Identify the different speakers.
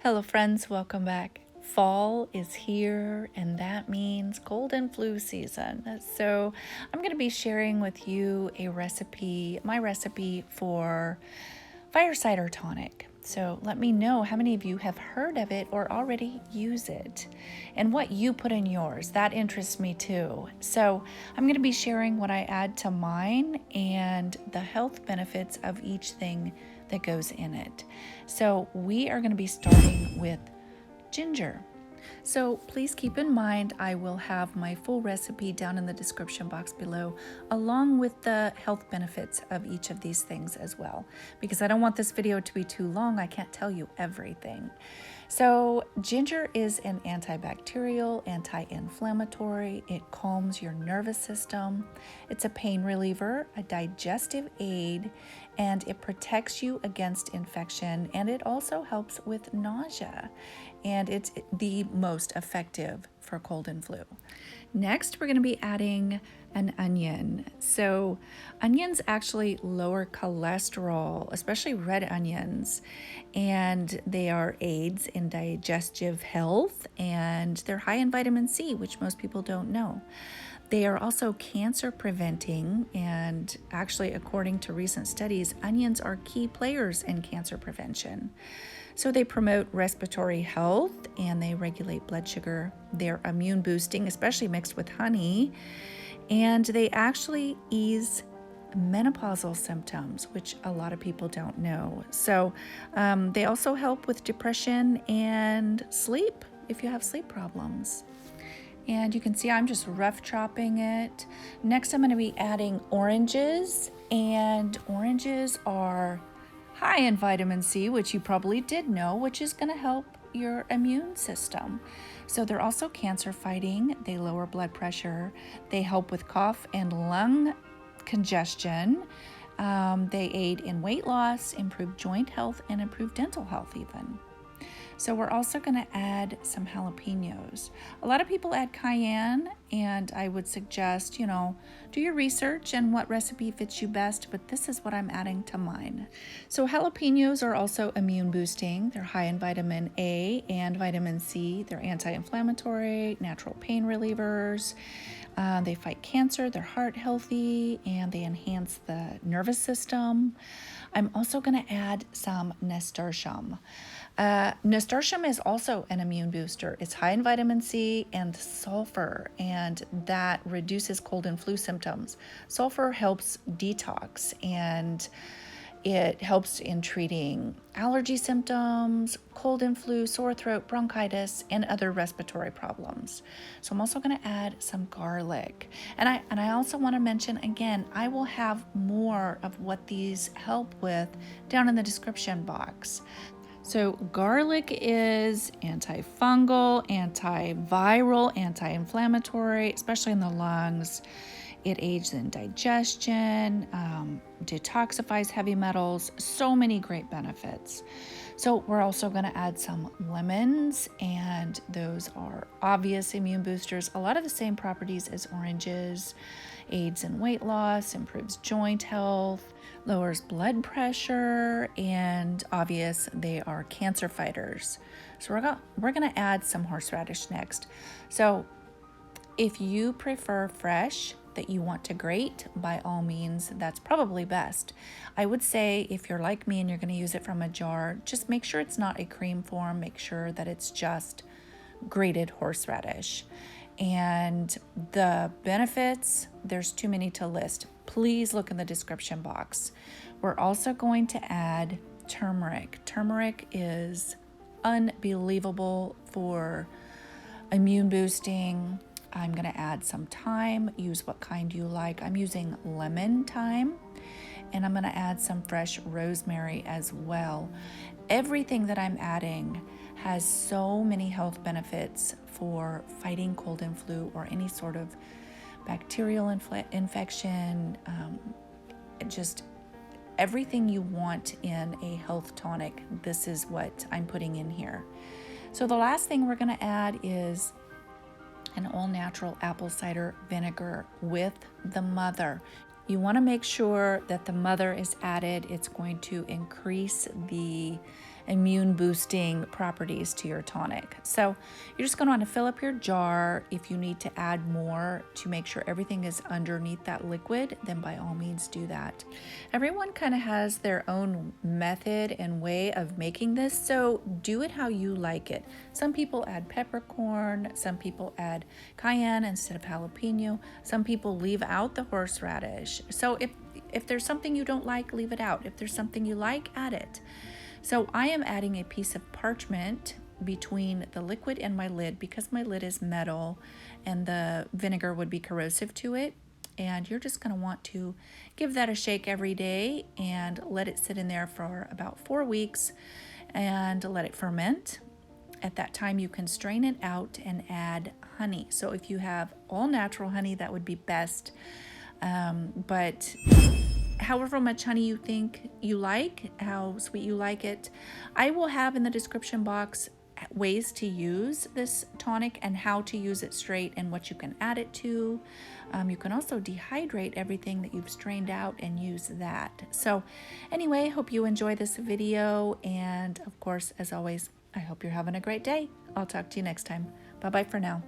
Speaker 1: Hello friends, welcome back. Fall is here and that means cold and flu season. So I'm going to be sharing with you a recipe, my recipe for FIRE CIDER TONIC. So let me know how many of you have heard of it or already use it and what you put in yours. That interests me too. So I'm going to be sharing what I add to mine and the health benefits of each thing that goes in it. So we are going to be starting with ginger. So please keep in mind I will have my full recipe down in the description box below, along with the health benefits of each of these things as well, because I don't want this video to be too long. I can't tell you everything. So ginger is an antibacterial, anti-inflammatory. It calms your nervous system. It's a pain reliever, a digestive aid, and it protects you against infection, and it also helps with nausea, and it's the most effective for cold and flu. Next, we're going to be adding an onion. So onions actually lower cholesterol, especially red onions, and they are aids in digestive health, and they're high in vitamin C, which most people don't know. They are also cancer preventing, and actually, according to recent studies, onions are key players in cancer prevention. So they promote respiratory health and they regulate blood sugar. They're immune boosting, especially mixed with honey, and they actually ease menopausal symptoms, which a lot of people don't know. So they also help with depression and sleep if you have sleep problems. And you can see I'm just rough chopping it. Next, I'm going to be adding oranges, and oranges are high in vitamin C, which you probably did know, which is going to help your immune system. So they're also cancer fighting. They lower blood pressure. They help with cough and lung congestion. They aid in weight loss, improve joint health, and improve dental health even. So we're also going to add some jalapeños. A lot of people add cayenne, and I would suggest, do your research and what recipe fits you best, but this is what I'm adding to mine. So jalapeños are also immune boosting. They're high in vitamin A and vitamin C. They're anti-inflammatory, natural pain relievers. They fight cancer, they're heart healthy, and they enhance the nervous system. I'm also going to add some nasturtium. Nasturtium is also an immune booster. It's high in vitamin C and sulfur, and that reduces cold and flu symptoms. Sulfur helps detox, and it helps in treating allergy symptoms, cold and flu, sore throat, bronchitis, and other respiratory problems. So I'm also going to add some garlic. And I also want to mention again, I will have more of what these help with down in the description box. So garlic is antifungal, antiviral, anti-inflammatory, especially in the lungs. It aids in digestion, detoxifies heavy metals, so many great benefits. So we're also going to add some lemons, and those are obvious immune boosters. A lot of the same properties as oranges, aids in weight loss, improves joint health, lowers blood pressure, and obvious, they are cancer fighters. So we're going to add some horseradish next. So if you prefer fresh, that you want to grate, by all means, that's probably best. I would say if you're like me and you're going to use it from a jar, just make sure it's not a cream form. Make sure that it's just grated horseradish. And the benefits, there's too many to list. Please look in the description box. We're also going to add turmeric. Turmeric is unbelievable for immune boosting. I'm going to add some thyme. Use what kind you like. I'm using lemon thyme, and I'm going to add some fresh rosemary as well. Everything that I'm adding has so many health benefits for fighting cold and flu or any sort of bacterial infection, just everything you want in a health tonic. This is what I'm putting in here. So the last thing we're going to add is an all-natural apple cider vinegar with the mother. You want to make sure that the mother is added. It's going to increase the immune boosting properties to your tonic. So you're just going to want to fill up your jar. If you need to add more to make sure everything is underneath that liquid, then by all means do that. Everyone kind of has their own method and way of making this, so do it how you like it. Some people add peppercorn, some people add cayenne instead of jalapeno, some people leave out the horseradish. So if there's something you don't like, leave it out. If there's something you like, add it. So I am adding a piece of parchment between the liquid and my lid because my lid is metal and the vinegar would be corrosive to it. And you're just going to want to give that a shake every day and let it sit in there for about 4 weeks and let it ferment. At that time, you can strain it out and add honey. So if you have all natural honey, that would be best. But however much honey you think you like, how sweet you like it, I will have in the description box ways to use this tonic and how to use it straight and what you can add it to. You can also dehydrate everything that you've strained out and use that. So anyway, hope you enjoy this video, and of course, as always, I hope you're having a great day. I'll talk to you next time. Bye-bye for now.